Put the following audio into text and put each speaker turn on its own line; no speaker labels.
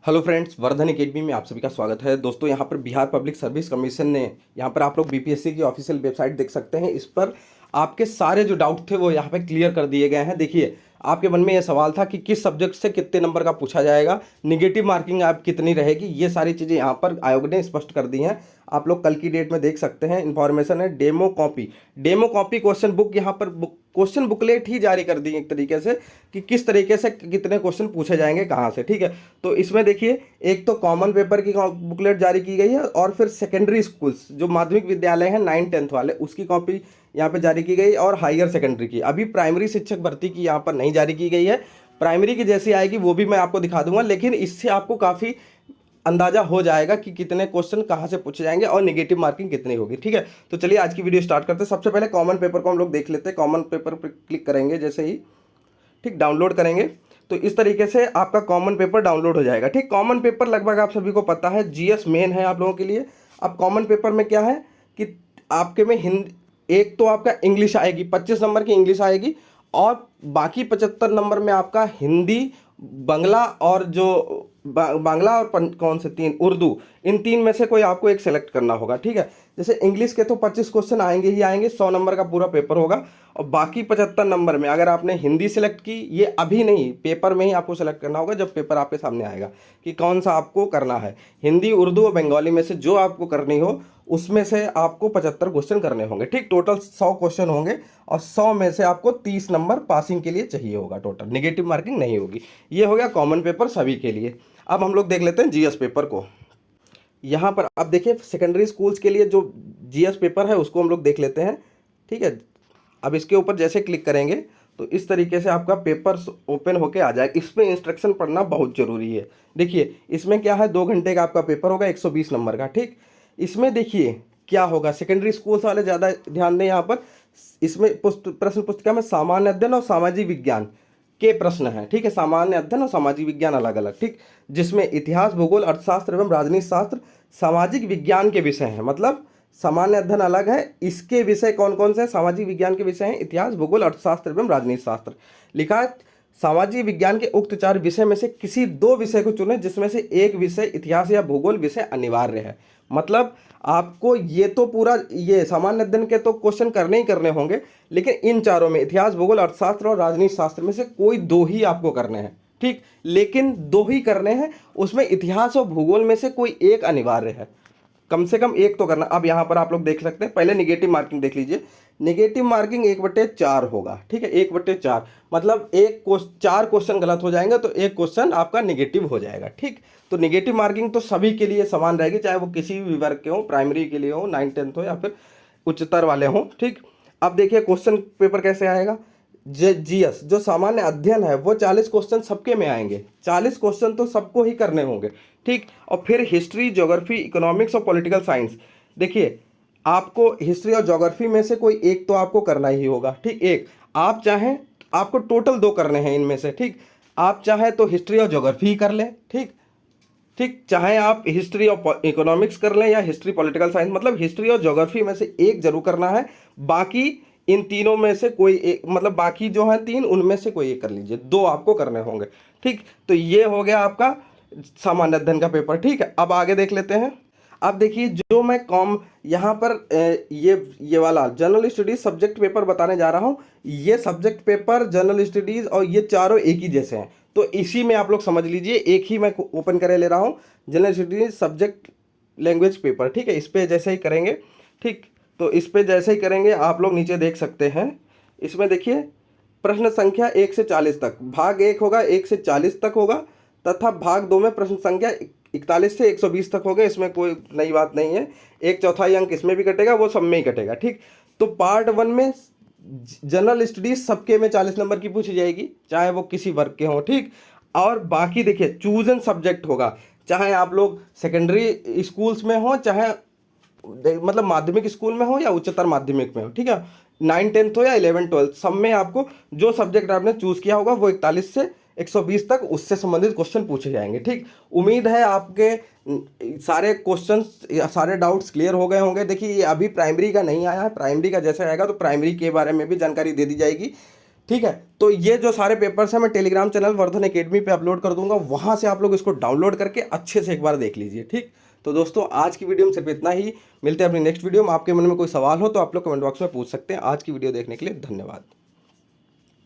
Hello friends, Vardhan academy में आप सभी का स्वागत है। दोस्तों, यहाँ पर बिहार पब्लिक सर्विस कमीशन ने यहाँ पर आप लोग बीपीएससी की ऑफिशियल वेबसाइट देख सकते हैं। इस पर आपके सारे जो डाउट थे वो यहाँ पे क्लियर कर दिए गए हैं। देखिए, आपके मन में ये सवाल था कि किस सब्जेक्ट से कितने नंबर का पूछा जाएगा, निगेटिव मार्किंग आप कितनी रहेगी, ये सारी चीज़ें यहाँ पर आयोग ने स्पष्ट कर दी हैं। आप लोग कल की डेट में देख सकते हैं। इन्फॉर्मेशन है डेमो कॉपी क्वेश्चन बुक, यहाँ पर क्वेश्चन बुकलेट ही जारी कर दी एक तरीके से कि किस तरीके से कितने क्वेश्चन पूछे जाएंगे कहाँ से। ठीक है, तो इसमें देखिए, एक तो कॉमन पेपर की बुकलेट जारी की गई है और फिर सेकेंडरी स्कूल्स जो माध्यमिक विद्यालय हैं 9-10 वाले, उसकी कॉपी यहाँ पे जारी की गई और हायर सेकेंडरी की। अभी प्राइमरी शिक्षक भर्ती की यहाँ पर नहीं जारी की गई है। प्राइमरी की जैसी आएगी वो भी मैं आपको दिखा दूंगा, लेकिन इससे आपको काफ़ी अंदाजा हो जाएगा कि कितने क्वेश्चन कहाँ से पूछे जाएंगे और नेगेटिव मार्किंग कितनी होगी। ठीक है, तो चलिए आज की वीडियो स्टार्ट करते हैं। सबसे पहले कॉमन पेपर को हम लोग देख लेते हैं। कॉमन पेपर पर क्लिक करेंगे जैसे ही, ठीक, डाउनलोड करेंगे तो इस तरीके से आपका कॉमन पेपर डाउनलोड हो जाएगा। ठीक, कॉमन पेपर लगभग आप सभी को पता है, जीएस मेन है आप लोगों के लिए। अब कॉमन पेपर में क्या है कि आपके में हिंदी, एक तो आपका इंग्लिश आएगी, 25 नंबर की इंग्लिश आएगी और बाकी 75 नंबर में आपका हिंदी, बांग्ला और जो बांग्ला और कौन से तीन, उर्दू, इन तीन में से कोई आपको एक सेलेक्ट करना होगा। ठीक है, जैसे इंग्लिश के तो 25 क्वेश्चन आएंगे ही आएंगे, 100 नंबर का पूरा पेपर होगा। और बाकी 75 नंबर में अगर आपने हिंदी सेलेक्ट की, ये अभी नहीं, पेपर में ही आपको सेलेक्ट करना होगा जब पेपर आपके सामने आएगा कि कौन सा आपको करना है। हिंदी, उर्दू और बंगाली में से जो आपको करनी हो उसमें से आपको 75 क्वेश्चन करने होंगे। ठीक, टोटल 100 क्वेश्चन होंगे और 100 में से आपको 30 नंबर पासिंग के लिए चाहिए होगा। टोटल नेगेटिव मार्किंग नहीं होगी। ये हो गया कॉमन पेपर सभी के लिए। अब हम लोग देख लेते हैं जीएस पेपर को। यहाँ पर अब देखिए, सेकेंडरी स्कूल्स के लिए जो जीएस पेपर है उसको हम लोग देख लेते हैं। ठीक है, अब इसके ऊपर जैसे क्लिक करेंगे तो इस तरीके से आपका पेपर ओपन होके आ जाएगा। इसमें इंस्ट्रक्शन पढ़ना बहुत ज़रूरी है। देखिए, इसमें क्या है, 2 घंटे का आपका पेपर होगा, 120 नंबर का। ठीक, इसमें देखिए क्या होगा, सेकेंडरी स्कूल्स वाले ज़्यादा ध्यान दें यहाँ पर। इसमें प्रश्न पुस्तिका में सामान्य अध्ययन और सामाजिक विज्ञान के प्रश्न हैं। ठीक है, सामान्य अध्ययन और सामाजिक विज्ञान अलग अलग। ठीक, जिसमें इतिहास, भूगोल, अर्थशास्त्र एवं राजनीति शास्त्र सामाजिक विज्ञान के विषय हैं। मतलब सामान्य अध्ययन अलग है, इसके विषय कौन कौन से हैं, सामाजिक विज्ञान के विषय हैं इतिहास, भूगोल, अर्थशास्त्र एवं राजनीति शास्त्र। लिखा है सामाजिक विज्ञान के उक्त 4 विषय में से किसी 2 विषय को चुनें जिसमें से एक विषय इतिहास या भूगोल विषय अनिवार्य है। मतलब आपको ये तो पूरा, ये सामान्य अध्ययन के तो क्वेश्चन करने ही करने होंगे, लेकिन इन चारों में इतिहास, भूगोल, अर्थशास्त्र और राजनीति शास्त्र में से कोई 2 ही आपको करने हैं। ठीक, लेकिन 2 ही करने हैं, उसमें इतिहास और भूगोल में से कोई एक अनिवार्य है, कम से कम एक तो करना। अब यहाँ पर आप लोग देख सकते हैं, पहले निगेटिव मार्किंग देख लीजिए। निगेटिव मार्किंग 1/4 होगा। ठीक है, 1/4 मतलब 4 क्वेश्चन गलत हो जाएंगे तो 1 क्वेश्चन आपका निगेटिव हो जाएगा। ठीक, तो निगेटिव मार्किंग तो सभी के लिए समान रहेगी, चाहे वो किसी भी वर्ग के हो, प्राइमरी के लिए हो, 9-10 हो या फिर उच्चतर वाले हों। ठीक, अब देखिए क्वेश्चन पेपर कैसे आएगा। जीएस जो सामान्य अध्ययन है वो 40 क्वेश्चन सबके में आएंगे, 40 क्वेश्चन तो सबको ही करने होंगे। ठीक, और फिर हिस्ट्री, ज्योग्राफी, इकोनॉमिक्स और पॉलिटिकल साइंस। देखिए, आपको हिस्ट्री और ज्योग्राफी में से कोई एक तो आपको करना ही होगा। ठीक, एक आप चाहें, आपको टोटल 2 करने हैं इनमें से। ठीक, आप चाहें तो हिस्ट्री और ज्योग्राफी ही कर लें। ठीक ठीक, चाहे आप हिस्ट्री और इकोनॉमिक्स कर लें या हिस्ट्री पॉलिटिकल साइंस, मतलब हिस्ट्री और ज्योग्राफी में से एक जरूर करना है। बाकी इन तीनों में से कोई एक, मतलब बाकी जो है 3, उनमें से कोई एक कर लीजिए, 2 आपको करने होंगे। ठीक, तो ये हो गया आपका सामान्य अध्ययन का पेपर। ठीक है, अब आगे देख लेते हैं। अब देखिए, जो मैं यहाँ पर ये वाला जनरल स्टडीज सब्जेक्ट पेपर बताने जा रहा हूँ, ये सब्जेक्ट पेपर, जनरल स्टडीज और ये चारों एक ही जैसे हैं, तो इसी में आप लोग समझ लीजिए, एक ही मैं ओपन करे ले रहा हूँ, general studies subject language paper. ठीक है, इस पर जैसे ही करेंगे, ठीक, तो इस पर जैसे ही करेंगे आप लोग नीचे देख सकते हैं। इसमें देखिए, प्रश्न संख्या 1 से 40 तक, भाग 1 होगा 1 से 40 तक होगा, तथा भाग 2 में प्रश्न संख्या 41 से 120 तक होगा। इसमें कोई नई बात नहीं है, 1/4 अंक इसमें भी कटेगा, वो सब में ही कटेगा। ठीक, तो पार्ट 1 में जनरल स्टडीज सबके में 40 नंबर की पूछी जाएगी, चाहे वो किसी वर्ग के हों। ठीक, और बाकी देखिए चूजन सब्जेक्ट होगा, चाहे आप लोग सेकेंडरी स्कूल्स में हो, चाहे मतलब माध्यमिक स्कूल में हो या उच्चतर माध्यमिक में हो। ठीक है, 9-10 हो या 11-12, सब में आपको जो सब्जेक्ट आपने चूज किया होगा वो 41 से 120 तक उससे संबंधित क्वेश्चन पूछे जाएंगे। ठीक, उम्मीद है आपके सारे क्वेश्चंस या सारे डाउट्स क्लियर हो गए होंगे। देखिए, ये अभी प्राइमरी का नहीं आया है, प्राइमरी का जैसे आएगा तो प्राइमरी के बारे में भी जानकारी दे दी जाएगी। ठीक है, तो ये जो सारे पेपर्स हैं मैं टेलीग्राम चैनल वर्धन एकेडमी पे अपलोड कर दूंगा, वहां से आप लोग इसको डाउनलोड करके अच्छे से एक बार देख लीजिए। ठीक, तो दोस्तों आज की वीडियो में सिर्फ इतना ही। मिलते हैं अपनी नेक्स्ट वीडियो में। आपके मन में कोई सवाल हो तो आप लोग कमेंट बॉक्स में पूछ सकते हैं। आज की वीडियो देखने के लिए धन्यवाद।